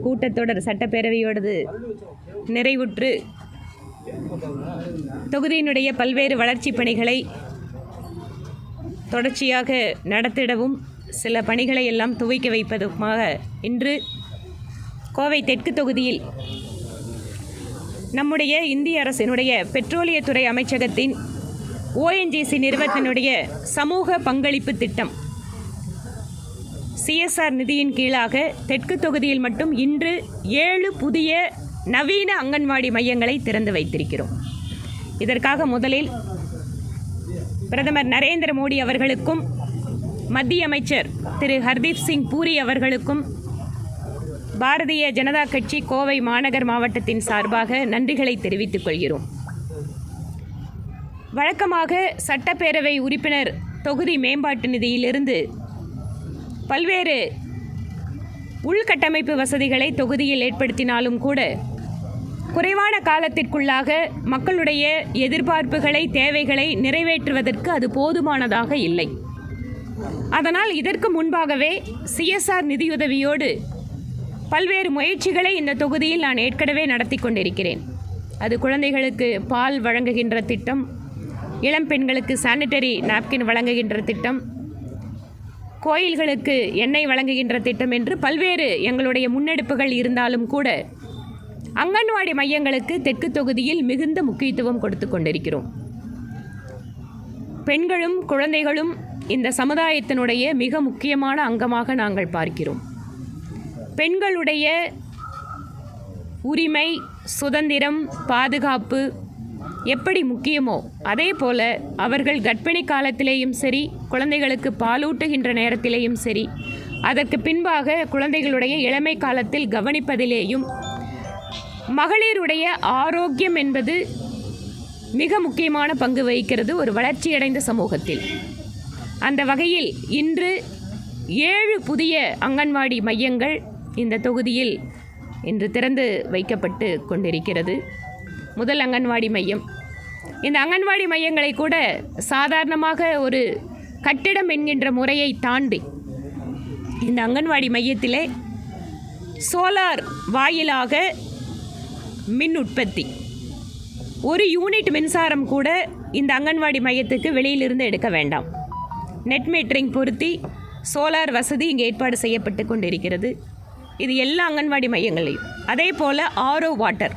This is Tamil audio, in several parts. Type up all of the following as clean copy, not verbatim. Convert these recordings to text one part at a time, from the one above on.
கூட்டத்தொடர் சட்டப்பேரவையோடது நிறைவுற்று தொகுதியினுடைய பல்வேறு வளர்ச்சி பணிகளை தொடர்ச்சியாக நடத்திடவும் சில பணிகளை எல்லாம் துவக்கி வைப்பதுமாக இன்று கோவை தெற்கு தொகுதியில் நம்முடைய இந்திய அரசினுடைய பெட்ரோலியத்துறை அமைச்சகத்தின் ONGC நிறுவனத்தினுடைய சமூக பங்களிப்பு திட்டம் CSR நிதியின் கீழாக தெற்கு தொகுதியில் மட்டும் இன்று 7 புதிய நவீன அங்கன்வாடி மையங்களை திறந்து வைத்திருக்கிறோம். இதற்காக முதலில் பிரதமர் நரேந்திர மோடி அவர்களுக்கும் மத்திய அமைச்சர் திரு ஹர்தீப் சிங் பூரி அவர்களுக்கும் பாரதிய ஜனதா கட்சி கோவை மாநகர் மாவட்டத்தின் சார்பாக நன்றிகளை தெரிவித்துக் கொள்கிறோம். வழக்கமாக சட்டப்பேரவை உறுப்பினர் தொகுதி மேம்பாட்டு நிதியிலிருந்து பல்வேறு உள்கட்டமைப்பு வசதிகளை தொகுதியில் ஏற்படுத்தினாலும் கூட குறைவான காலத்திற்குள்ளாக மக்களுடைய எதிர்பார்ப்புகளை தேவைகளை நிறைவேற்றுவதற்கு அது போதுமானதாக இல்லை. அதனால் இதற்கு முன்பாகவே CSR நிதியுதவியோடு பல்வேறு முயற்சிகளை இந்த தொகுதியில் நான் ஏற்கனவே நடத்தி கொண்டிருக்கிறேன். அது குழந்தைகளுக்கு பால் வழங்குகின்ற திட்டம், இளம் பெண்களுக்கு சானிட்டரி நாப்கின் வழங்குகின்ற திட்டம், கோயில்களுக்கு எண்ணெய் வழங்குகின்ற திட்டம் என்று பல்வேறு எங்களுடைய முன்னெடுப்புகள் இருந்தாலும் கூட அங்கன்வாடி மையங்களுக்கு தெற்கு தொகுதியில் மிகுந்த முக்கியத்துவம் கொடுத்து கொண்டிருக்கிறோம். பெண்களும் குழந்தைகளும் இந்த சமுதாயத்தினுடைய மிக முக்கியமான அங்கமாக நாங்கள் பார்க்கிறோம். பெண்களுடைய உரிமை, சுதந்திரம், பாதுகாப்பு எப்படி முக்கியமோ அதே போல அவர்கள் கர்ப்பிணி காலத்திலேயும் சரி, குழந்தைகளுக்கு பாலூட்டுகின்ற நேரத்திலேயும் சரி, அதற்கு பின்பாக குழந்தைகளுடைய இளமை காலத்தில் கவனிப்பதிலேயும் மகளிருடைய ஆரோக்கியம் என்பது மிக முக்கியமான பங்கு வகிக்கிறது ஒரு வளர்ச்சியடைந்த சமூகத்தில். அந்த வகையில் இன்று 7 புதிய அங்கன்வாடி மையங்கள் இந்த தொகுதியில் இன்று திறந்து வைக்கப்பட்டு கொண்டிருக்கிறது. முதல் அங்கன்வாடி மையம், இந்த அங்கன்வாடி மையங்களை கூட சாதாரணமாக ஒரு கட்டிடம் என்கின்ற முறையை தாண்டி இந்த அங்கன்வாடி மையத்திலே சோலார் வாயிலாக மின் உற்பத்தி, ஒரு யூனிட் மின்சாரம் கூட இந்த அங்கன்வாடி மையத்துக்கு வெளியிலிருந்து எடுக்க வேண்டாம். நெட் மீட்டரிங் பொருத்தி சோலார் வசதி இங்கே ஏற்பாடு செய்யப்பட்டு கொண்டிருக்கிறது. இது எல்லா அங்கன்வாடி மையங்களையும். அதே போல் RO வாட்டர்,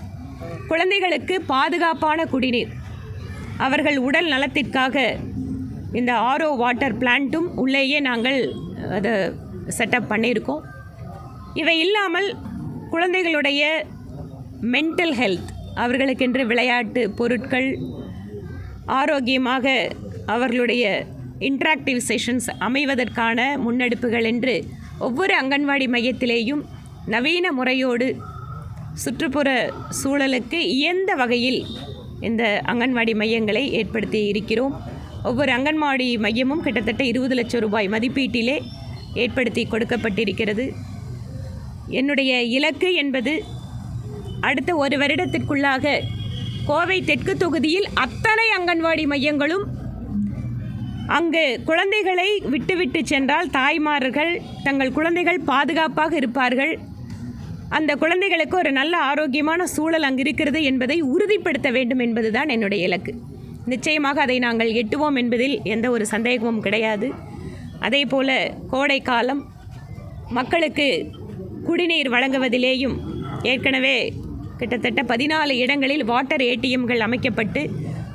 குழந்தைகளுக்கு பாதுகாப்பான குடிநீர், அவர்கள் உடல் நலத்திற்காக இந்த RO வாட்டர் பிளான்ட்டும் உள்ளேயே நாங்கள் அதை செட்டப் பண்ணியிருக்கோம். இவை இல்லாமல் குழந்தைகளுடைய மென்டல் ஹெல்த், அவர்களுக்கென்று விளையாட்டு பொருட்கள், ஆரோக்கியமாக அவர்களுடைய இன்ட்ராக்டிவ் செஷன்ஸ் அமைவதற்கான முன்னெடுப்புகள் என்று ஒவ்வொரு அங்கன்வாடி மையத்திலேயும் நவீன முறையோடு சுற்றுப்புற சூழலுக்கு இயந்த வகையில் இந்த அங்கன்வாடி மையங்களை ஏற்படுத்தி இருக்கிறோம். ஒவ்வொரு அங்கன்வாடி மையமும் கிட்டத்தட்ட 20 லட்சம் ரூபாய் மதிப்பீட்டிலே ஏற்படுத்தி கொடுக்கப்பட்டிருக்கிறது. என்னுடைய இலக்கு என்பது அடுத்த ஒரு வருடத்திற்குள்ளாக கோவை தெற்கு தொகுதியில் அத்தனை அங்கன்வாடி மையங்களும் அங்கு குழந்தைகளை விட்டுவிட்டு சென்றால் தாய்மார்கள் தங்கள் குழந்தைகள் பாதுகாப்பாக இருப்பார்கள், அந்த குழந்தைகளுக்கு ஒரு நல்ல ஆரோக்கியமான சூழல் அங்கு இருக்கிறது என்பதை உறுதிப்படுத்த வேண்டும் என்பதுதான் என்னுடைய இலக்கு. நிச்சயமாக அதை நாங்கள் எட்டுவோம் என்பதில் எந்த ஒரு சந்தேகமும் கிடையாது. அதே போல கோடை காலம் மக்களுக்கு குடிநீர் வழங்குவதிலேயும் ஏற்கனவே கிட்டத்தட்ட 14 இடங்களில் வாட்டர் ATMகள் அமைக்கப்பட்டு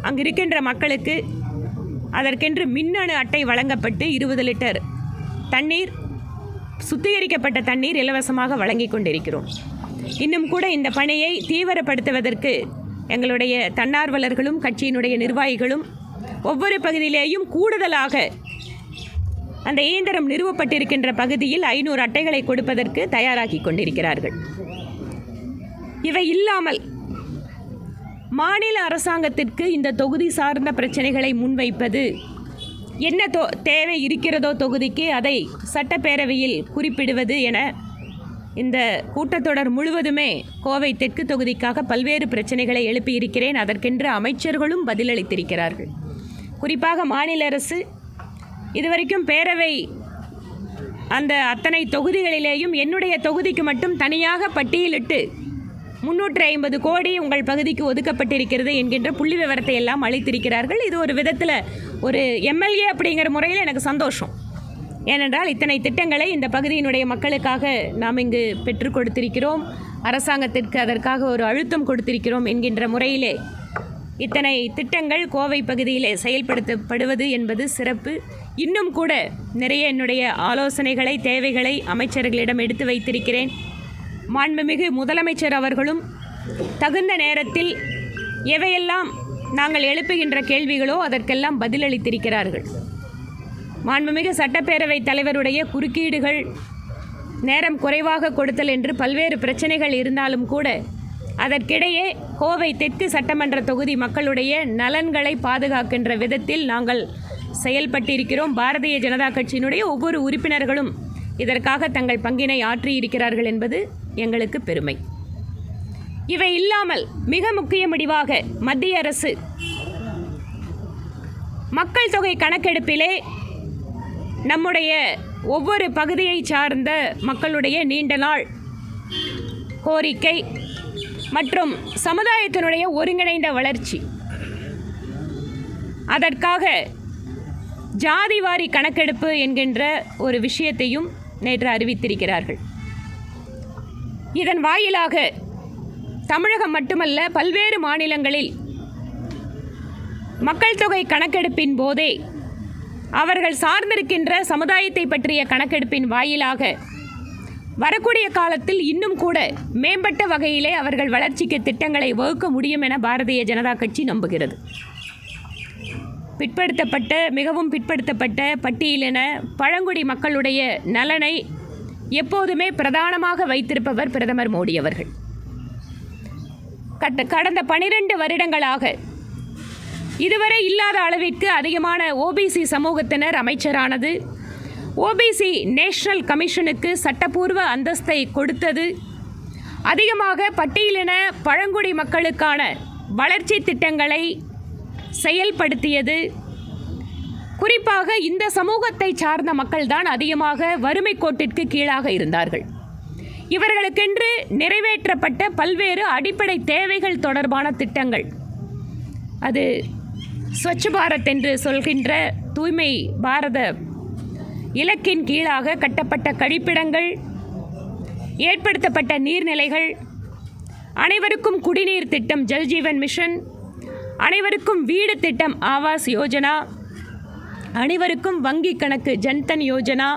அங்கு இருக்கின்ற மக்களுக்கு அதற்கென்று மின்னணு அட்டை வழங்கப்பட்டு 20 லிட்டர் தண்ணீர், சுத்திகரிக்கப்பட்ட தண்ணீர் இலவசமாக வழங்கி கொண்டிருக்கிறோம். இன்னும் கூட இந்த பணியை தீவிரப்படுத்துவதற்கு எங்களுடைய தன்னார்வலர்களும் கட்சியினுடைய நிர்வாகிகளும் ஒவ்வொரு பகுதியிலேயும் கூடுதலாக அந்த இயந்திரம் நிறுவப்பட்டிருக்கின்ற பகுதியில் 500 அட்டைகளை கொடுப்பதற்கு தயாராகி கொண்டிருக்கிறார்கள். இவை இல்லாமல் மாநில அரசாங்கத்திற்கு இந்த தொகுதி சார்ந்த பிரச்சனைகளை முன்வைப்பது, என்ன தேவை இருக்கிறதோ தொகுதிக்கு அதை சட்டப்பேரவையில் குறிப்பிடுவது என இந்த கூட்டத்தொடர் முழுவதுமே கோவை தெற்கு தொகுதிக்காக பல்வேறு பிரச்சனைகளை எழுப்பியிருக்கிறேன். அதற்கென்று அமைச்சர்களும் பதிலளித்திருக்கிறார்கள். குறிப்பாக மாநில அரசு இதுவரைக்கும் பேரவை அந்த அத்தனை தொகுதிகளிலேயும் என்னுடைய தொகுதிக்கு மட்டும் தனியாக பட்டியலிட்டு 350 கோடி உங்கள் பகுதிக்கு ஒதுக்கப்பட்டிருக்கிறது என்கின்ற புள்ளி விவரத்தை எல்லாம் அளித்திருக்கிறார்கள். இது ஒரு விதத்தில் ஒரு எம்எல்ஏ அப்படிங்கிற முறையில் எனக்கு சந்தோஷம். ஏனென்றால் இத்தனை திட்டங்களை இந்த பகுதியினுடைய மக்களுக்காக நாம் இங்கு பெற்றுக் கொடுத்திருக்கிறோம், அரசாங்கத்திற்கு அதற்காக ஒரு அழுத்தம் கொடுத்திருக்கிறோம் என்கின்ற முறையிலே இத்தனை திட்டங்கள் கோவை பகுதியிலே செயல்படுத்தப்படுவது என்பது சிறப்பு. இன்னும் கூட நிறைய என்னுடைய ஆலோசனைகளை, தேவைகளை அமைச்சர்களிடம் எடுத்து வைத்திருக்கிறேன். மாண்புமிகு முதலமைச்சர் அவர்களும் தகுந்த நேரத்தில் எவையெல்லாம் நாங்கள் எழுப்புகின்ற கேள்விகளோ அதற்கெல்லாம் பதிலளித்திருக்கிறார்கள். மாண்புமிகு சட்டப்பேரவை தலைவருடைய குறுக்கீடுகள், நேரம் குறைவாக கொடுத்தல் என்று பல்வேறு பிரச்சனைகள் இருந்தாலும் கூட அதற்கிடையே கோவை தெற்கு சட்டமன்ற தொகுதி மக்களுடைய நலன்களை பாதுகாக்கின்ற விதத்தில் நாங்கள் செயல்பட்டிருக்கிறோம். பாரதிய ஜனதா கட்சியினுடைய ஒவ்வொரு உறுப்பினர்களும் இதற்காக தங்கள் பங்கினை ஆற்றியிருக்கிறார்கள் என்பது எங்களுக்கு பெருமை. இவை இல்லாமல் மிக முக்கிய முடிவாக மத்திய அரசு மக்கள் தொகை கணக்கெடுப்பிலே நம்முடைய ஒவ்வொரு பகுதியை சார்ந்த மக்களுடைய நீண்ட நாள் கோரிக்கை மற்றும் சமுதாயத்தினுடைய ஒருங்கிணைந்த வளர்ச்சி, அதற்காக ஜாதிவாரி கணக்கெடுப்பு என்கின்ற ஒரு விஷயத்தையும் நேற்று அறிவித்திருக்கிறார்கள். இதன் வாயிலாக தமிழகம் மட்டுமல்ல பல்வேறு மாநிலங்களில் மக்கள் தொகை கணக்கெடுப்பின் போதே அவர்கள் சார்ந்திருக்கின்ற சமுதாயத்தை பற்றிய கணக்கெடுப்பின் வாயிலாக வரக்கூடிய காலத்தில் இன்னும் கூட மேம்பட்ட வகையிலே அவர்கள் வளர்ச்சிக்கு திட்டங்களை வகுக்க முடியும் என பாரதிய ஜனதா கட்சி நம்புகிறது. பிற்படுத்தப்பட்ட, மிகவும் பிற்படுத்தப்பட்ட பட்டியலின பழங்குடி மக்களுடைய நலனை எப்போதுமே பிரதானமாக வைத்திருப்பவர் பிரதமர் மோடி அவர்கள். கடந்த 12 வருடங்களாக இதுவரை இல்லாத அளவிற்கு அதிகமான ஓபிசி சமூகத்தினர் அமைச்சரானது, ஓபிசி நேஷனல் கமிஷனுக்கு சட்டப்பூர்வ அந்தஸ்தை கொடுத்தது, அதிகமாக பட்டியலின பழங்குடி மக்களுக்கான வளர்ச்சி திட்டங்களை செயல்படுத்தியது. குறிப்பாக இந்த சமூகத்தை சார்ந்த மக்கள்தான் அதிகமாக வறுமை கோட்டிற்கு கீழாக இருந்தார்கள். இவர்களுக்கென்று நிறைவேற்றப்பட்ட பல்வேறு அடிப்படை தேவைகள் தொடர்பான திட்டங்கள், அது ஸ்வச் பாரத் என்று சொல்கின்ற தூய்மை பாரத இலக்கின் கீழாக கட்டப்பட்ட கழிப்பிடங்கள், ஏற்படுத்தப்பட்ட நீர்நிலைகள், அனைவருக்கும் குடிநீர் திட்டம் ஜல்ஜீவன் மிஷன், அனைவருக்கும் வீடு திட்டம் ஆவாஸ் யோஜனா, அனைவருக்கும் வங்கி கணக்கு ஜன்தன் யோஜனா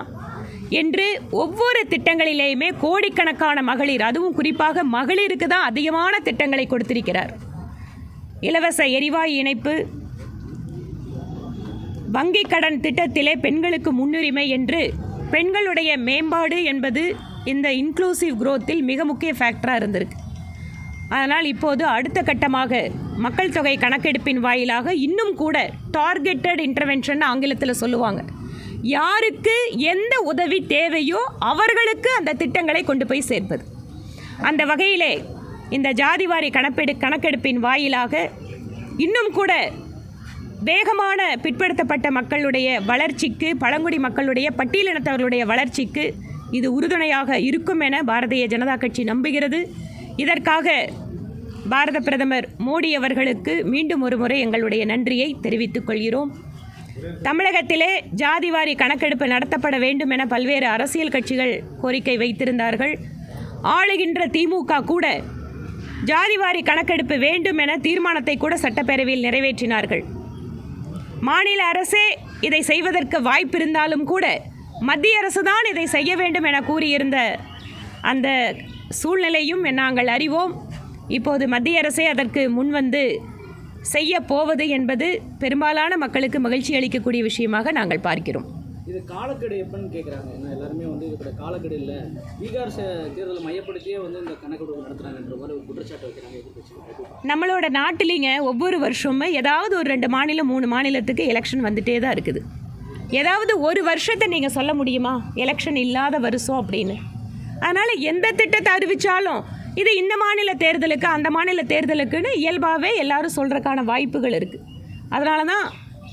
என்று ஒவ்வொரு திட்டங்களிலேயுமே கோடிக்கணக்கான மகளிர், அதுவும் குறிப்பாக மகளிருக்கு தான் அதிகமான திட்டங்களை கொடுத்திருக்கிறார். இலவச எரிவாயு இணைப்பு, வங்கி கடன் திட்டத்திலே பெண்களுக்கு முன்னுரிமை என்று பெண்களுடைய மேம்பாடு என்பது இந்த இன்க்ளூசிவ் குரோத்தில் மிக முக்கிய ஃபேக்டராக இருந்திருக்கு. அதனால் இப்போது அடுத்த கட்டமாக மக்கள் தொகை கணக்கெடுப்பின் வாயிலாக இன்னும் கூட டார்கெட்டட் இன்டர்வென்ஷன் ஆங்கிலத்தில் சொல்லுவாங்க, யாருக்கு எந்த உதவி தேவையோ அவர்களுக்கு அந்த திட்டங்களை கொண்டு போய் சேர்ப்பது. அந்த வகையிலே இந்த ஜாதிவாரி கணக்கெடுப்பின் வாயிலாக இன்னும் கூட வேகமான பிற்படுத்தப்பட்ட மக்களுடைய வளர்ச்சிக்கு, பழங்குடி மக்களுடைய பட்டியலினத்தவர்களுடைய வளர்ச்சிக்கு இது உறுதுணையாக இருக்கும் என பாரதிய ஜனதா கட்சி நம்புகிறது. இதற்காக பாரத பிரதமர் மோடி அவர்களுக்கு மீண்டும் ஒரு முறை எங்களுடைய நன்றியை தெரிவித்துக் கொள்கிறோம். தமிழகத்திலே ஜாதிவாரி கணக்கெடுப்பு நடத்தப்பட வேண்டும் என பல்வேறு அரசியல் கட்சிகள் கோரிக்கை வைத்திருந்தார்கள். ஆளுகின்ற திமுக கூட ஜாதிவாரி கணக்கெடுப்பு வேண்டும் என தீர்மானத்தை கூட சட்டப்பேரவையில் நிறைவேற்றினார்கள். மாநில அரசே இதை செய்வதற்கு வாய்ப்பு இருந்தாலும் கூட மத்திய அரசு தான் இதை செய்ய வேண்டும் என கூறியிருந்த அந்த சூழ்நிலையும் நாங்கள் அறிவோம். இப்போது மத்திய அரசே அதற்கு முன்வந்து செய்ய போவது என்பது பெரும்பாலான மக்களுக்கு மகிழ்ச்சி அளிக்கக்கூடிய விஷயமாக நாங்கள் பார்க்கிறோம். இது காலக்கெடு எப்பன்னு கேட்குறாங்க. ஏன்னா எல்லாருமே இது காலக்கெடு இல்லை, பீகார் தேர்தலை மையப்படுத்தியே இந்த கணக்கெடுப்பு நடத்துகிறாங்கன்ற மாதிரி ஒரு குற்றச்சாட்டு வைக்கிறாங்க. நம்மளோட நாட்டிலிங்க ஒவ்வொரு வருஷமும் ஏதாவது ஒரு 2 மாநிலம் 3 மாநிலத்துக்கு எலெக்ஷன் வந்துட்டே தான் இருக்குது. ஏதாவது ஒரு வருஷத்தை நீங்கள் சொல்ல முடியுமா எலெக்ஷன் இல்லாத வருஷம் அப்படின்னு? அதனால் எந்த திட்டத்தை அறிவித்தாலும் இது இந்த மாநில தேர்தலுக்கு அந்த மாநில தேர்தலுக்குன்னு இயல்பாகவே எல்லாரும் சொல்கிறதுக்கான வாய்ப்புகள் இருக்குது. அதனால தான்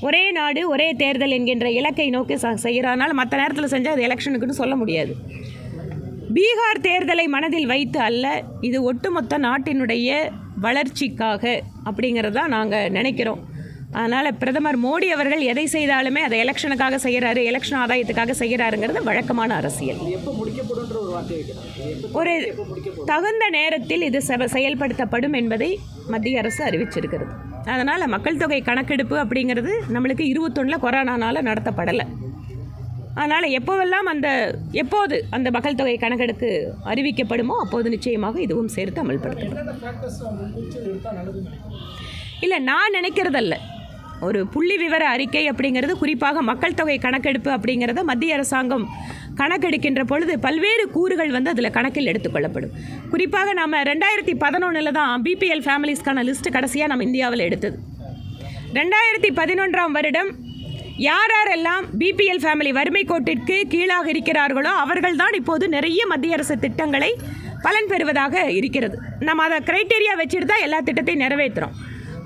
ஒரே நாடு ஒரே தேர்தல் என்கின்ற இலக்கை நோக்கி செய்கிறதுனால மற்ற நேரத்தில் செஞ்சால் அது எலெக்ஷனுக்குன்னு சொல்ல முடியாது. பீகார் தேர்தலை மனதில் வைத்து அல்ல, இது ஒட்டுமொத்த நாட்டினுடைய வளர்ச்சிக்காக அப்படிங்கிறது தான் நாங்கள் நினைக்கிறோம். அதனால் பிரதமர் மோடி அவர்கள் எதை செய்தாலுமே அதை எலெக்ஷனுக்காக செய்கிறாரு, எலெக்ஷன் ஆதாயத்துக்காக செய்கிறாருங்கிறது வழக்கமான அரசியல். ஒரு தகுந்த நேரத்தில் இது செயல்படுத்தப்படும் என்பதை மத்திய அரசு அறிவிச்சிருக்கிறது. அதனால் மக்கள் தொகை கணக்கெடுப்பு அப்படிங்கிறது நம்மளுக்கு 21 கொரோனானால் நடத்தப்படலை. அதனால் எப்போது அந்த மக்கள் தொகை கணக்கெடுப்பு அறிவிக்கப்படுமோ அப்போது நிச்சயமாக இதுவும் சேர்த்து அமல்படுத்தப்படும். இல்லை, நான் நினைக்கிறதல்ல. ஒரு புள்ளி விவர அறிக்கை அப்படிங்கிறது, குறிப்பாக மக்கள் தொகை கணக்கெடுப்பு அப்படிங்கிறத மத்திய அரசாங்கம் கணக்கெடுக்கின்ற பொழுது பல்வேறு கூறுகள் அதில் கணக்கில் எடுத்துக்கொள்ளப்படும். குறிப்பாக நம்ம 2011 தான் பிபிஎல் ஃபேமிலிஸ்க்கான லிஸ்ட்டு கடைசியாக நம்ம இந்தியாவில் எடுத்தது. 2011 வருடம் யாரெல்லாம் பிபிஎல் ஃபேமிலி வறுமை கோட்டிற்கு கீழாக இருக்கிறார்களோ அவர்கள்தான் இப்போது நிறைய மத்திய அரசு திட்டங்களை பலன் பெறுவதாக இருக்கிறது. நம்ம அதை கிரைட்டீரியா வச்சுட்டு தான் எல்லா திட்டத்தையும் நிறைவேற்றுறோம்.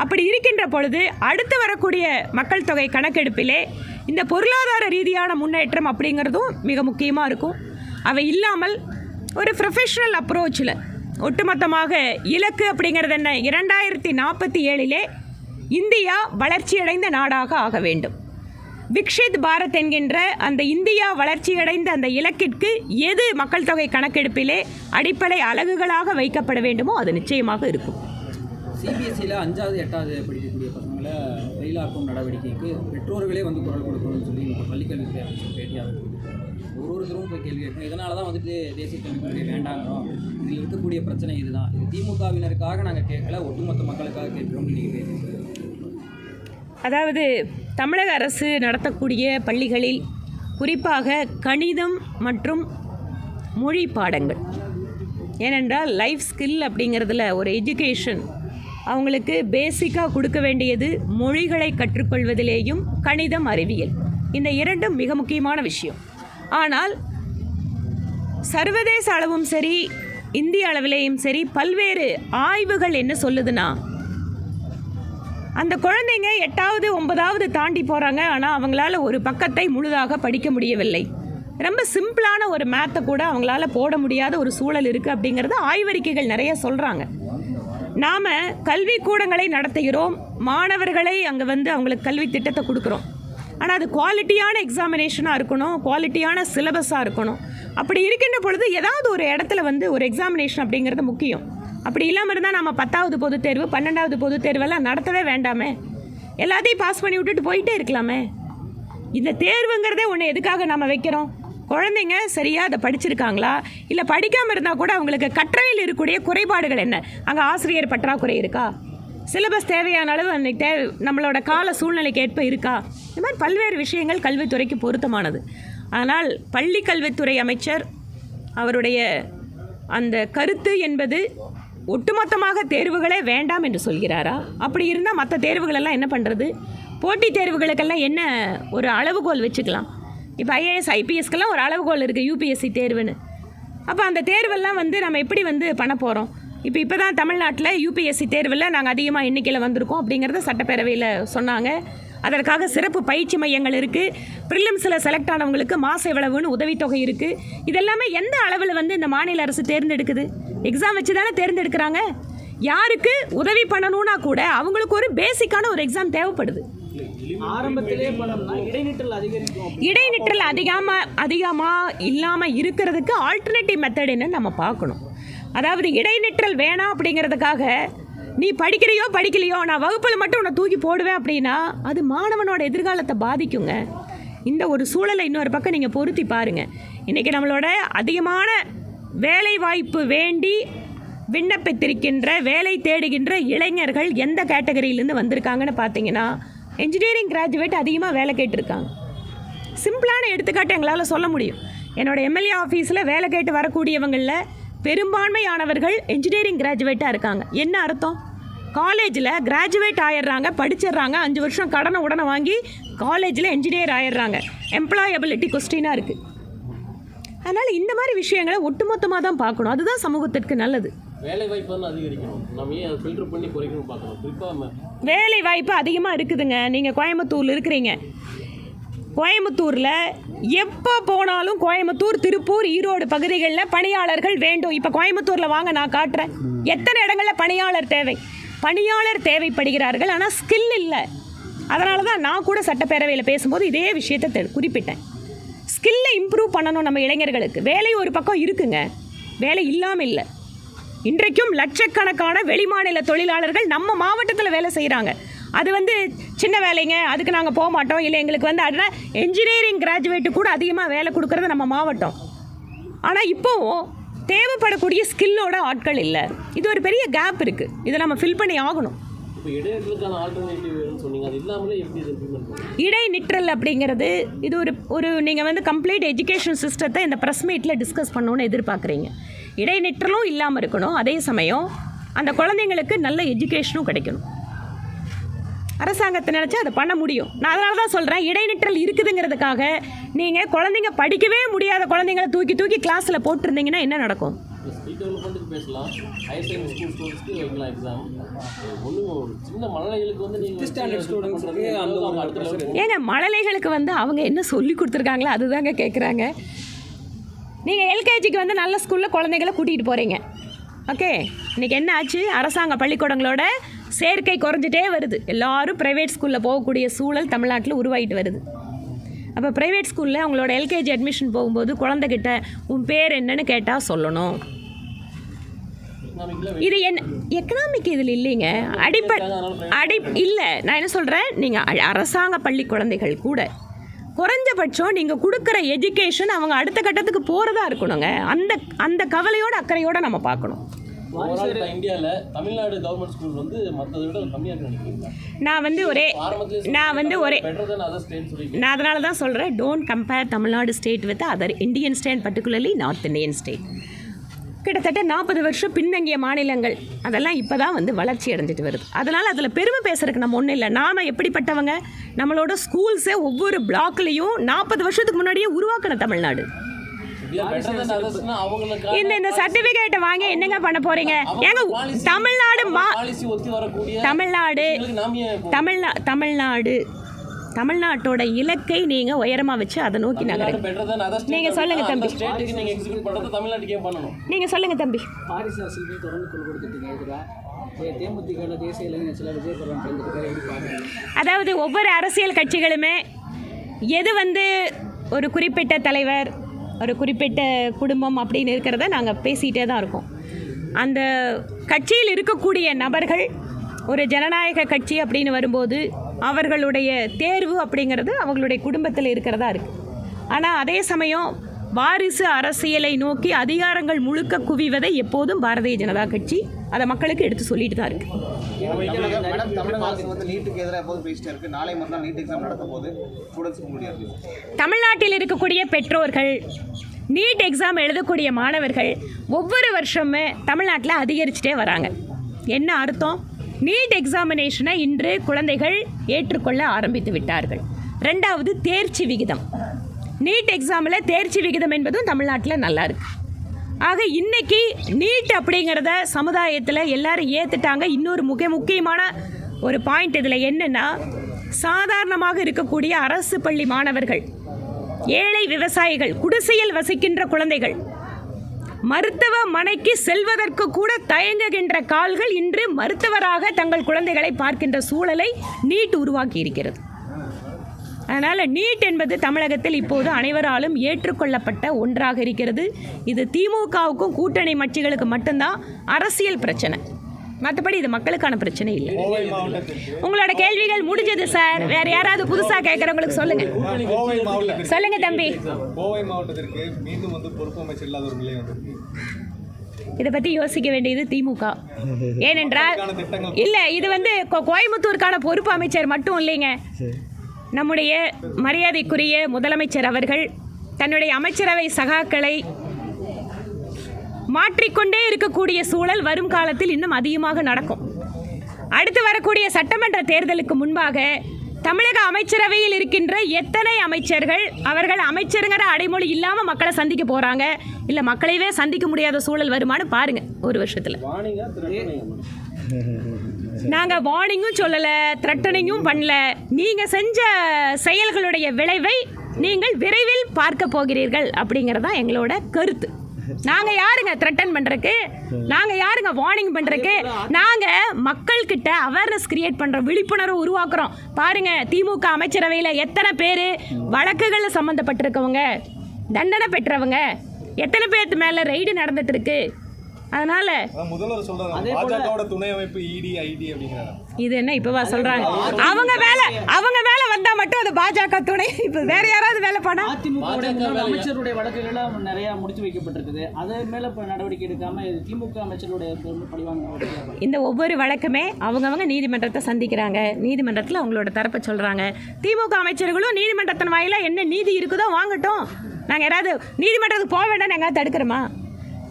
அப்படி இருக்கின்ற பொழுது அடுத்து வரக்கூடிய மக்கள் தொகை கணக்கெடுப்பிலே இந்த பொருளாதார ரீதியான முன்னேற்றம் அப்படிங்கிறதும் மிக முக்கியமாக இருக்கும். அவை இல்லாமல் ஒரு ப்ரொஃபஷனல் அப்ரோச்சில் ஒட்டுமொத்தமாக இலக்கு அப்படிங்கிறது என்ன, 2047 இந்தியா வளர்ச்சியடைந்த நாடாக ஆக வேண்டும். விக்ஷித் பாரத் என்கின்ற அந்த இந்தியா வளர்ச்சியடைந்த அந்த இலக்கிற்கு எது மக்கள் தொகை கணக்கெடுப்பிலே அடிப்படை அலகுகளாக வைக்கப்பட வேண்டுமோ அது நிச்சயமாக இருக்கும். சிபிஎஸ்சியில் 5வது 8வது படிக்கக்கூடிய பசங்களை ஃபெயிலாக்கும் நடவடிக்கைக்கு பெற்றோர்களே குரல் கொடுக்கணும்னு சொல்லி பள்ளிக்கல்வித்துறை அமைச்சர் பேட்டியாக ஒருத்தரும் போய் கேள்வி கேட்கணும். இதனால தான் தேசிய கல்விக் கொள்கை வேண்டாங்கிறோம். இதில் இருக்கக்கூடிய பிரச்சனை இதுதான். இது திமுகவினருக்காக நாங்கள் கேட்கல, ஒட்டுமொத்த மக்களுக்காக கேட்குறோம்னு நீங்கள் பேசுகிறீங்க. அதாவது தமிழக அரசு நடத்தக்கூடிய பள்ளிகளில் குறிப்பாக கணிதம் மற்றும் மொழி பாடங்கள், ஏனென்றால் லைஃப் ஸ்கில் அப்படிங்கிறதுல ஒரு எஜுகேஷன் அவங்களுக்கு பேசிக்காக கொடுக்க வேண்டியது மொழிகளை கற்றுக்கொள்வதிலேயும் கணிதம், அறிவியல், இந்த இரண்டும் மிக முக்கியமான விஷயம். ஆனால் சர்வதேச அளவும் சரி இந்திய அளவிலேயும் சரி பல்வேறு ஆய்வுகள் என்ன சொல்லுதுன்னா, அந்த குழந்தைங்க 8வது 9வது தாண்டி போகிறாங்க, ஆனால் அவங்களால ஒரு பக்கத்தை முழுதாக படிக்க முடியவில்லை. ரொம்ப சிம்பிளான ஒரு மேத்தை கூட அவங்களால போட முடியாத ஒரு சூழல் இருக்குது அப்படிங்கிறது ஆய்வறிக்கைகள் நிறைய சொல்கிறாங்க. நாம் கல்விக்கூடங்களை நடத்துகிறோம், மாணவர்களை அங்கே அவங்களுக்கு கல்வி திட்டத்தை கொடுக்குறோம். ஆனால் அது குவாலிட்டியான எக்ஸாமினேஷனாக இருக்கணும், குவாலிட்டியான சிலபஸாக இருக்கணும். அப்படி இருக்கின்ற பொழுது ஏதாவது ஒரு இடத்துல ஒரு எக்ஸாமினேஷன் அப்படிங்கிறது முக்கியம். அப்படி இல்லாமல் இருந்தால் நம்ம 10வது பொதுத் தேர்வு 12வது பொதுத் தேர்வெல்லாம் நடத்தவே வேண்டாமே, எல்லாத்தையும் பாஸ் பண்ணி விட்டுட்டு போயிட்டே இருக்கலாமே. இந்த தேர்வுங்கிறதே ஒன்று எதுக்காக நம்ம வைக்கிறோம்? குழந்தைங்க சரியாக அதை படிச்சிருக்காங்களா, இல்லை படிக்காமல் இருந்தால் கூட அவங்களுக்கு கற்றவையில் இருக்கக்கூடிய குறைபாடுகள் என்ன, அங்கே ஆசிரியர் பற்றாக்குறை இருக்கா, சிலபஸ் தேவையான அளவு அன்றைக்கி நம்மளோட கால சூழ்நிலைக்கு ஏற்ப இருக்கா, இந்த மாதிரி பல்வேறு விஷயங்கள் கல்வித்துறைக்கு பொருத்தமானது. ஆனால் பள்ளி கல்வித்துறை அமைச்சர் அவருடைய அந்த கருத்து என்பது ஒட்டுமொத்தமாக தேர்வுகளே வேண்டாம் என்று சொல்கிறாரா? அப்படி இருந்தால் மற்ற தேர்வுகளெல்லாம் என்ன பண்ணுறது? போட்டித் தேர்வுகளுக்கெல்லாம் என்ன ஒரு அளவுகோல் வச்சுக்கலாம்? இப்போ ஐஏஎஸ் ஐபிஎஸ்க்கெல்லாம் ஒரு அளவுகோல் இருக்குது, யூபிஎஸ்சி தேர்வுன்னு. அப்போ அந்த தேர்வெல்லாம் நம்ம எப்படி பண்ண போகிறோம்? இப்போ தான் தமிழ்நாட்டில் யூபிஎஸ்சி தேர்வில் நாங்கள் அதிகமாக எண்ணிக்கையில் வந்திருக்கோம் அப்படிங்கிறத சட்டப்பேரவையில் சொன்னாங்க. அதற்காக சிறப்பு பயிற்சி மையங்கள் இருக்குது. ப்ரிலிம்ஸில் செலக்ட் ஆனவங்களுக்கு மாதம் எவ்வளவுன்னு உதவித்தொகை இருக்குது. இதெல்லாமே எந்த அளவில் இந்த மாநில அரசு தேர்ந்தெடுக்குது? எக்ஸாம் வச்சு தானே தேர்ந்தெடுக்கிறாங்க. யாருக்கு உதவி பண்ணணும்னா கூட அவங்களுக்கு ஒரு பேசிக்கான ஒரு எக்ஸாம் தேவைப்படுது. இடைநிற்றல் அதிகமாக இல்லாமல் இருக்கிறதுக்கு ஆல்டர்னேட்டிவ் மெத்தட் என்னன்னு நம்ம பார்க்கணும். அதாவது இடைநிற்றல் வேணாம் அப்படிங்கிறதுக்காக நீ படிக்கலையோ நான் வகுப்பில் மட்டும் உன்னை தூக்கி போடுவேன் அப்படின்னா அது மாணவனோட எதிர்காலத்தை பாதிக்குங்க. இந்த ஒரு சூழலை இன்னொரு பக்கம் நீங்கள் பொருத்தி பாருங்கள். இன்றைக்கி நம்மளோட அதிகமான வேலை வாய்ப்பு வேண்டி விண்ணப்பித்திருக்கின்ற வேலை தேடுகின்ற இளைஞர்கள் எந்த கேட்டகரியிலேருந்து வந்திருக்காங்கன்னு பார்த்தீங்கன்னா இன்ஜினியரிங் கிராஜுவேட் அதிகமாக வேலை கேட்டிருக்காங்க. சிம்பிளான எடுத்துக்காட்டு எங்களால் சொல்ல முடியும். என்னோடய எம்எல்ஏ ஆஃபீஸில் வேலை கேட்டு வரக்கூடியவங்களில் பெரும்பான்மையானவர்கள் இன்ஜினியரிங் கிராஜுவேட்டாக இருக்காங்க. என்ன அர்த்தம்? காலேஜில் கிராஜுவேட் ஆயிடுறாங்க, படிச்சிடுறாங்க, 5 வருஷம் கடனை உடனே வாங்கி காலேஜில் இன்ஜினியர் ஆயிடுறாங்க. எம்ப்ளாயபிலிட்டி கொஸ்டினாக இருக்குது. அதனால் இந்த மாதிரி விஷயங்களை ஒட்டுமொத்தமாக தான் பார்க்கணும். அதுதான் சமூகத்திற்கு நல்லது. வேலை வாய்ப்பு தான் அதிகரிக்கணும். நம்ம ஏன் அதை ஃபில்டர் பண்ணி குறைக்கணும் பார்க்கணும். குறிப்பாக வேலை வாய்ப்பு அதிகமாக இருக்குதுங்க. நீங்கள் கோயம்புத்தூரில் இருக்கிறீங்க. கோயம்புத்தூரில் எப்போ போனாலும் கோயம்புத்தூர், திருப்பூர், ஈரோடு பகுதிகளில் பணியாளர்கள் வேண்டும். இப்போ கோயம்புத்தூரில் வாங்க, நான் காட்டுறேன் எத்தனை இடங்களில் பணியாளர் தேவைப்படுகிறார்கள். ஆனால் ஸ்கில் இல்லை. அதனால தான் நான் கூட சட்டப்பேரவையில் பேசும்போது இதே விஷயத்தை குறிப்பிட்டேன். ஸ்கில்லை இம்ப்ரூவ் பண்ணணும் நம்ம இளைஞர்களுக்கு. வேலை ஒரு பக்கம் இருக்குங்க, வேலை இல்லாமல் இல்லை. இன்றைக்கும் லட்சக்கணக்கான வெளிமாநில தொழிலாளர்கள் நம்ம மாவட்டத்தில் வேலை செய்கிறாங்க. அது சின்ன வேலைங்க, அதுக்கு நாங்கள் போக மாட்டோம். இல்லை எங்களுக்கு அதனால் என்ஜினியரிங் கிராஜுவேட்டு கூட அதிகமாக வேலை கொடுக்குறது நம்ம மாவட்டம். ஆனால் இப்போவும் தேவைப்படக்கூடிய ஸ்கில்லோட ஆட்கள் இல்லை. இது ஒரு பெரிய கேப் இருக்குது. இதை நம்ம ஃபில் பண்ணி ஆகணும். இப்போ இடைநிற்றலுக்கான ஆல்டர்னேட்டிவ் சொன்னீங்க, அது இல்லாமலே எப்படி இது இம்ப்ளிமெண்ட் பண்ணுவீங்க? இடைநிற்றல் அப்படிங்கிறது இது ஒரு நீங்கள் கம்ப்ளீட் எஜுகேஷன் சிஸ்டத்தை இந்த ப்ரெஸ் மீட்டில் டிஸ்கஸ் பண்ணணுன்னு எதிர்பார்க்குறீங்க. இடைநிற்றலும் இல்லாமல் இருக்கணும். அதே சமயம் அந்த குழந்தைங்களுக்கு நல்ல எஜுகேஷனும் கிடைக்கணும். அரசாங்கத்தை நினச்சா அதை பண்ண முடியும். நான் அதனால தான் சொல்கிறேன், இடைநிற்றல் இருக்குதுங்கிறதுக்காக நீங்கள் குழந்தைங்க படிக்கவே முடியாத குழந்தைங்களை தூக்கி கிளாஸில் போட்டிருந்தீங்கன்னா என்ன நடக்கும்? ஸ்கில் டெவலப்மெண்ட்டுக்கு பேசலாம், ஹையர் செகண்டரி ஸ்டூடெண்ட்ஸ்க்கு வைக்கலாம் எக்ஸாம். ஒன்றும் சின்ன மழலைகளுக்கு நீங்கள் ஸ்டாண்டர்ட் ஸ்டூடெண்ட்ஸுக்கு அந்த அடுத்த ஏங்க மழலைகளுக்கு அவங்க என்ன சொல்லி கொடுத்துருக்காங்களோ அதுதாங்க கேட்குறாங்க. நீங்கள் எல்கேஜிக்கு நல்ல ஸ்கூலில் குழந்தைகளை கூட்டிகிட்டு போகிறீங்க. ஓகே, இன்றைக்கி என்ன ஆச்சு? அரசாங்க பள்ளிக்கூடங்களோட சேர்க்கை குறைஞ்சிட்டே வருது. எல்லோரும் ப்ரைவேட் ஸ்கூலில் போகக்கூடிய சூழல் தமிழ்நாட்டில் உருவாகிட்டு வருது. அப்போ ப்ரைவேட் ஸ்கூலில் அவங்களோட எல்கேஜி அட்மிஷன் போகும்போது குழந்தைகிட்ட உன் பேர் என்னன்னு கேட்டால் சொல்லணும். இது என்ன எக்கனாமிக் இதில் இல்லைங்க. இல்லை, நான் என்ன சொல்கிறேன், நீங்கள் அரசாங்க பள்ளி குழந்தைகள் கூட குறைஞ்சபட்சம் நீங்கள் கொடுக்குற எஜுகேஷன் அவங்க அடுத்த கட்டத்துக்கு போகிறதா இருக்கணுங்க. அந்த கவலையோட அக்கறையோடு நம்ம பார்க்கணும். இந்தியாவில் தமிழ்நாடு கவர்மெண்ட் ஸ்கூல் மற்றதை விட கம்மியாக நினைக்கிறீங்களா? நான் அதனால தான் சொல்கிறேன், don't compare Tamil Nadu state with other Indian state, particularly north Indian state. கிட்டத்தட்ட 40 வருஷம் பின்தங்கிய மாநிலங்கள் அதெல்லாம் இப்போ தான் வளர்ச்சி அடைஞ்சிட்டு வருது. அதனால் அதில் பெருமை பேசுறதுக்கு நம்ம ஒன்றும் இல்லை. நாம் எப்படிப்பட்டவங்க, நம்மளோட ஸ்கூல்ஸை ஒவ்வொரு பிளாக்லேயும் 40 வருஷத்துக்கு முன்னாடியே உருவாக்கின தமிழ்நாடு. இந்த சர்டிபிகேட்டை வாங்கி என்னங்க பண்ண போறீங்க? ஏங்க தமிழ்நாட்டோட இலக்கை நீங்க உயரமா வச்சு அதை நோக்கி நகருங்க. நீங்க சொல்லுங்க தம்பி. நீங்க சொல்லுங்க தம்பி. அதாவது ஒவ்வொரு அரசியல் கட்சிகளுமே எது ஒரு குறிப்பிட்ட தலைவர், ஒரு குறிப்பிட்ட குடும்பம் அப்படின்னு இருக்கிறத நாங்கள் பேசிகிட்டே தான் இருக்கோம். அந்த கட்சியில் இருக்கக்கூடிய நபர்கள் ஒரு ஜனநாயக கட்சி அப்படின்னு வரும்போது அவர்களுடைய தேர்வு அப்படிங்கிறது அவங்களுடைய குடும்பத்தில் இருக்கிறதா இருக்குது. ஆனால் அதே சமயம் வாரிசு அரசியலை நோக்கி அதிகாரங்கள் முழுக்க குவிவதை எப்போதும் பாரதிய ஜனதா கட்சி அதை மக்களுக்கு எடுத்து சொல்லிட்டு தான் இருக்கு. தமிழ்நாட்டில் இருக்கக்கூடிய பெற்றோர்கள், நீட் எக்ஸாம் எழுதக்கூடிய மாணவர்கள் ஒவ்வொரு வருஷமே தமிழ்நாட்டில் அதிகரிச்சுட்டே வராங்க. என்ன அர்த்தம்? நீட் எக்ஸாமினேஷனை இன்று குழந்தைகள் ஏற்றுக்கொள்ள ஆரம்பித்து விட்டார்கள். ரெண்டாவது, தேர்ச்சி விகிதம். நீட் எக்ஸாமில் தேர்ச்சி விகிதம் என்பதும் தமிழ்நாட்டில் நல்லா இருக்குது. ஆக இன்னைக்கு நீட் அப்படிங்கிறத சமுதாயத்தில் எல்லாரும் ஏற்றுட்டாங்க. இன்னொரு முக்கியமான ஒரு பாயிண்ட் இதில் என்னென்னா, சாதாரணமாக இருக்கக்கூடிய அரசு பள்ளி மாணவர்கள், ஏழை விவசாயிகள், குடிசையில் வசிக்கின்ற குழந்தைகள், மருத்துவமனைக்கு செல்வதற்கு கூட தயங்குகின்ற கால்கள் இன்று மருத்துவராக தங்கள் குழந்தைகளை பார்க்கின்ற சூழலை நீட் உருவாக்கி இருக்கிறது. அதனால் நீட் என்பது தமிழகத்தில் இப்போது அனைவராலும் ஏற்றுக்கொள்ளப்பட்ட ஒன்றாக இருக்கிறது. இது திமுகவுக்கும் கூட்டணி கட்சிகளுக்கு மட்டும்தான் அரசியல் பிரச்சனை, மற்றபடி இது மக்களுக்கான பிரச்சனை இல்லை. உங்களோட கேள்விகள் முடிஞ்சது சார். வேற யாராவது புதுசாக கேட்குறவங்களுக்கு சொல்லுங்க. சொல்லுங்க தம்பி. கோவை மாவட்டத்திற்கு மீண்டும் பொறுப்பு அமைச்சர் இல்லாத ஒரு நிலை வந்திருக்கு. இதை பற்றி யோசிக்க வேண்டியது திமுக. ஏனென்றால் இல்லை, இது கோயம்புத்தூருக்கான பொறுப்பு அமைச்சர் மட்டும் இல்லைங்க. நம்முடைய மரியாதைக்குரிய முதலமைச்சர் அவர்கள் தன்னுடைய அமைச்சரவை சகாக்களை மாற்றிக்கொண்டே இருக்கக்கூடிய சூழல் வரும் காலத்தில் இன்னும் அதிகமாக நடக்கும். அடுத்து வரக்கூடிய சட்டமன்ற தேர்தலுக்கு முன்பாக தமிழக அமைச்சரவையில் இருக்கின்ற எத்தனை அமைச்சர்கள் அவர்கள் அமைச்சருங்கிற அடைமொழி இல்லாமல் மக்களை சந்திக்க போகிறாங்க, இல்லை மக்களையே சந்திக்க முடியாத சூழல் வருமானு பாருங்கள் ஒரு வருஷத்தில். நாங்கள் வார்னிங்கும் சொல்லலை, த்ரெட்டனிங்கும் பண்ணல. நீங்கள் செஞ்ச செயல்களுடைய விளைவை நீங்கள் விரைவில் பார்க்க போகிறீர்கள் அப்படிங்கிறதான் எங்களோட கருத்து. நாங்கள் யாருங்க த்ரெட்டன் பண்ணுறக்கு, நாங்கள் யாருங்க வார்னிங் பண்ணுறக்கு? நாங்கள் மக்கள்கிட்ட அவேர்னஸ் கிரியேட் பண்ணுறோம், விழிப்புணர்வு உருவாக்குறோம். பாருங்கள், திமுக அமைச்சரவையில் எத்தனை பேர் வழக்குகளில் சம்மந்தப்பட்டிருக்கவங்க, தண்டனை பெற்றவங்க, எத்தனை பேர்த்து மேலே ரெய்டு நடந்துட்டு இருக்கு. அதனால முதல்வர் சொல்றாங்க பாஜகவோட துணை அமைப்பு இடி ஐடி அப்படிங்கிறாங்க. இது என்ன இப்பவா சொல்றாங்க? அவங்க மேல வந்தா மட்டும் அது பாஜக துணை, இப்ப வேற யாராவது வேலை பண்ணா? அதிமுக அமைச்சருடைய வழக்குகள்லாம் நிறைய முடித்து வைக்கப்பட்டிருக்குது. அது மேல இப்ப நடவடிக்கை எடுக்காம திமுக அமைச்சருடைய பழிவாங்க. இந்த ஒவ்வொரு வழக்குமே அவங்கவங்க நீதிமன்றத்தை சந்திக்கிறாங்க, நீதிமன்றத்தில் அவங்களோட தரப்பை சொல்றாங்க. திமுக அமைச்சர்களும் நீதிமன்றத்தின் வாயில என்ன நீதி இருக்குதோ வாங்கட்டும். நாங்க யாராவது நீதிமன்றத்துக்கு போக வேண்டாம் எங்க தடுக்கிறோமா?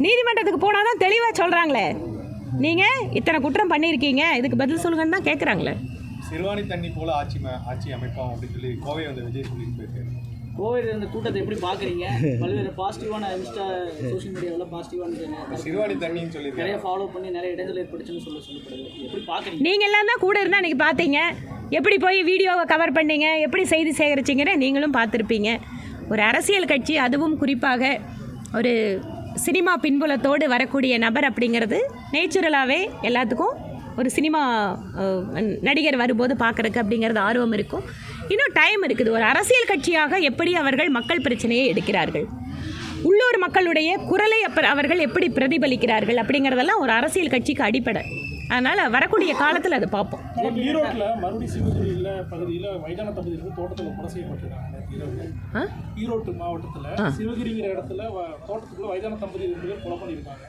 நீதிமன்றத்துக்கு போனால் தான் தெளிவாக சொல்கிறாங்களே, நீங்கள் இத்தனை குற்றம் பண்ணியிருக்கீங்க, இதுக்கு பதில் சொல்லுங்கன்னு தான் கேட்குறாங்களே. சிறுவாணி தண்ணி போல ஆட்சி அமைப்போம் அப்படின்னு சொல்லி கோவை வந்து விஜய் சொல்லிட்டு போயிருக்காரு. கோவையில் இந்த கூட்டத்தை எப்படி பார்க்குறீங்க? பல்வேறு பாசிட்டிவான சோஷியல் மீடியாவில் பாசிட்டிவான சிறுவாணி தண்ணின்னு சொல்லி நிறைய ஃபாலோ பண்ணி நிறைய இடங்கள் ஏற்படுச்சுன்னு சொல்லப்படுது. எப்படி பார்க்குறீங்க? நீங்கள் எல்லாம் தான் கூட இருந்தால் இன்றைக்கி பார்த்தீங்க, எப்படி போய் வீடியோவை கவர் பண்ணீங்க, எப்படி செய்தி சேகரிச்சிங்கன்னு நீங்களும் பார்த்துருப்பீங்க. ஒரு அரசியல் கட்சி, அதுவும் குறிப்பாக ஒரு சினிமா பின்புலத்தோடு வரக்கூடிய நபர் அப்படிங்கிறது நேச்சுரலாகவே எல்லாத்துக்கும் ஒரு சினிமா நடிகர் வரும்போது பார்க்குறக்கு அப்படிங்கிறது ஆர்வம் இருக்கும். இன்னும் டைம் இருக்குது. ஒரு அரசியல் கட்சியாக எப்படி அவர்கள் மக்கள் பிரச்சனையை எடுக்கிறார்கள், உள்ளூர் மக்களுடைய குரலை அவர்கள் எப்படி பிரதிபலிக்கிறார்கள் அப்படிங்கிறதெல்லாம் ஒரு அரசியல் கட்சிக்கு அடிப்படை. அதனால் வரக்கூடிய காலத்தில் அதை பார்ப்போம். ஈரோட்டில் மறுபடியும் சிவகிரியில் பகுதியில் மைதான பகுதியில் தோட்டத்தில் கொலை செய்யப்பட்டிருக்காங்க. ஈரோட்டு மாவட்டத்தில் சிவகிரிங்கிற இடத்துல தோட்டத்துக்குள்ள வயதான தம்பதியினர் கொலை பண்ணியிருக்காங்க.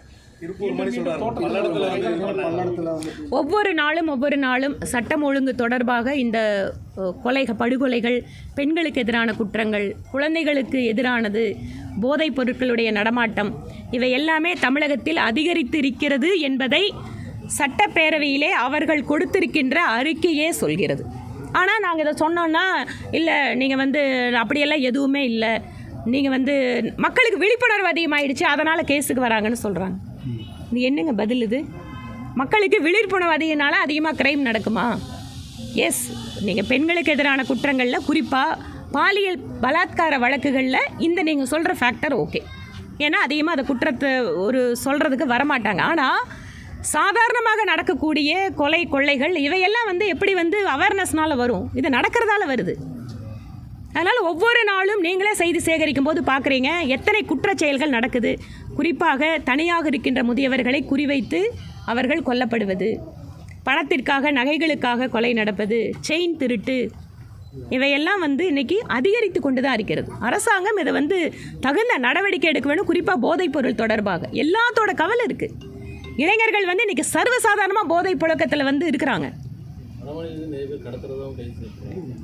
ஒவ்வொரு நாளும் சட்டம் ஒழுங்கு தொடர்பாக இந்த படுகொலைகள், பெண்களுக்கு எதிரான குற்றங்கள், குழந்தைகளுக்கு எதிரானது, போதைப் பொருட்களுடைய நடமாட்டம், இவை எல்லாமே தமிழகத்தில் அதிகரித்து இருக்கிறது என்பதை சட்டப்பேரவையிலே அவர்கள் கொடுத்திருக்கின்ற அறிக்கையே சொல்கிறது. ஆனால் நாங்கள் இதை சொன்னோன்னா, இல்லை நீங்கள் அப்படியெல்லாம் எதுவுமே இல்லை, நீங்கள் மக்களுக்கு விழிப்புணர்வு அதிகமாகிடுச்சு அதனால் கேஸுக்கு வராங்கன்னு சொல்கிறாங்க. இது என்னங்க பதில்? இது மக்களுக்கு விழிப்புணர்வு அதிகனால அதிகமாக க்ரைம் நடக்குமா? எஸ், நீங்கள் பெண்களுக்கு எதிரான குற்றங்களில், குறிப்பாக பாலியல் பலாத்கார வழக்குகளில் இந்த நீங்கள் சொல்கிற ஃபேக்டர் ஓகே. ஏன்னா அதிகமாக அந்த குற்றத்தை சொல்கிறதுக்கு வரமாட்டாங்க. ஆனால் சாதாரணமாக நடக்கக்கூடிய கொலை கொள்ளைகள் இவையெல்லாம் எப்படி அவேர்னஸ்னால் வரும், இது நடக்கிறதால வருது. அதனால் ஒவ்வொரு நாளும் நீங்களே செய்தி சேகரிக்கும் போது பார்க்குறீங்க எத்தனை குற்றச் செயல்கள் நடக்குது. குறிப்பாக தனியாக இருக்கின்ற முதியவர்களை குறிவைத்து அவர்கள் கொல்லப்படுவது, பணத்திற்காக நகைகளுக்காக கொலை நடப்பது, செயின் திருட்டு, இவையெல்லாம் இன்றைக்கி அதிகரித்து கொண்டு தான் இருக்கிறது. அரசாங்கம் இதை தகுந்த நடவடிக்கை எடுக்க வேணும். குறிப்பாக போதைப் பொருள் தொடர்பாக எல்லாத்தோட கவலை இருக்குது. இளைஞர்கள் இன்றைக்கி சர்வசாதாரணமாக போதைப் புழக்கத்தில் இருக்கிறாங்க.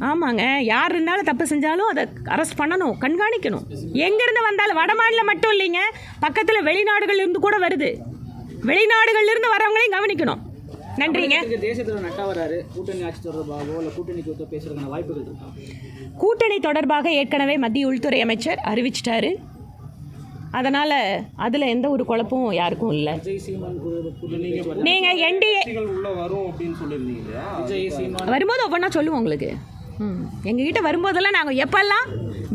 ஆமாங்க, யார் இருந்தாலும் தப்பு செஞ்சாலும் அதை அரெஸ்ட் பண்ணணும், கண்காணிக்கணும். எங்கேருந்து வந்தாலும், வடமாநிலம் மட்டும் இல்லைங்க, பக்கத்தில் வெளிநாடுகள்லேருந்து கூட வருது. வெளிநாடுகள்லேருந்து வரவங்களையும் கவனிக்கணும். நன்றிங்க. தேசத்தில் நட்டா வராரு, கூட்டணி ஆட்சி தொடர்பாகவோ இல்லை கூட்டணி குறித்து பேசுறதுக்கான வாய்ப்புகள் இருக்கா? கூட்டணி தொடர்பாக ஏற்கனவே மத்திய உள்துறை அமைச்சர் அறிவிச்சிட்டாரு. அதனால் அதில் எந்த ஒரு குழப்பமும் யாருக்கும் இல்லை. நீங்கள் என்டிஏ வரும்போது ஒவ்வொன்றா சொல்லுவோம் உங்களுக்கு. எங்ககிட்ட வரும்போதெல்லாம் நாங்கள் எப்பெல்லாம்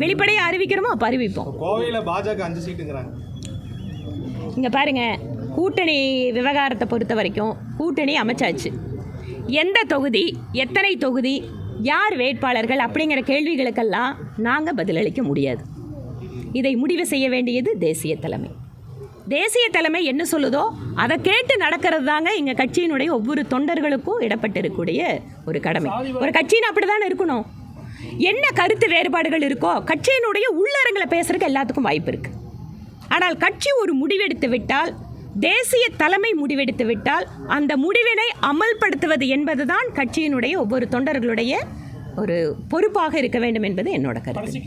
வெளிப்படையாக அறிவிக்கிறோமோ அப்போ அறிவிப்போம். கோவையில் பாஜக 5 சீட்டுங்கிறாங்க. இங்கே பாருங்கள், கூட்டணி விவகாரத்தை பொறுத்த வரைக்கும் கூட்டணி அமைச்சாச்சு. எந்த தொகுதி, எத்தனை தொகுதி, யார் வேட்பாளர்கள் அப்படிங்கிற கேள்விகளுக்கெல்லாம் நாங்கள் பதிலளிக்க முடியாது. இதை முடிவு செய்ய வேண்டியது தேசிய தலைமை. தேசிய தலைமை என்ன சொல்லுதோ அதை கேட்டு நடக்கிறது தாங்க எங்கள் கட்சியினுடைய ஒவ்வொரு தொண்டர்களுக்கும் இடப்பட்டிருக்கக்கூடிய ஒரு கடமை. ஒரு கட்சின்னு அப்படி தானே இருக்கணும். என்ன கருத்து வேறுபாடுகள் இருக்கோ கட்சியினுடைய உள்ளரங்களை பேசுறதுக்கு எல்லாத்துக்கும் வாய்ப்பு இருக்குது. ஆனால் கட்சி ஒரு முடிவெடுத்து விட்டால், தேசிய தலைமை முடிவெடுத்து விட்டால், அந்த முடிவினை அமல்படுத்துவது என்பதுதான் கட்சியினுடைய ஒவ்வொரு தொண்டர்களுடைய ஒரு பொறுப்பாக இருக்க வேண்டும் என்பது என்னோட கருத்து.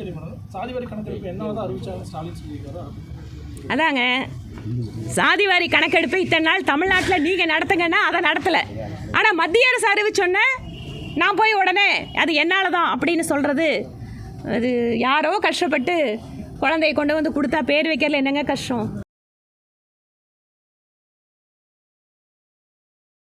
அதாங்க, சாதிவாரி கணக்கெடுப்பு இத்தனை நாள் தமிழ்நாட்டில் நீங்கள் நடத்துங்கன்னா அதை நடத்தலை. ஆனால் மத்திய அரசு அறிவிச்சோன்னே நான் போய் உடனே அது என்னால் தான் அப்படின்னு சொல்கிறது, அது யாரோ கஷ்டப்பட்டு குழந்தைய கொண்டு வந்து கொடுத்தா பேர் வைக்கிறதுல என்னங்க கஷ்டம்?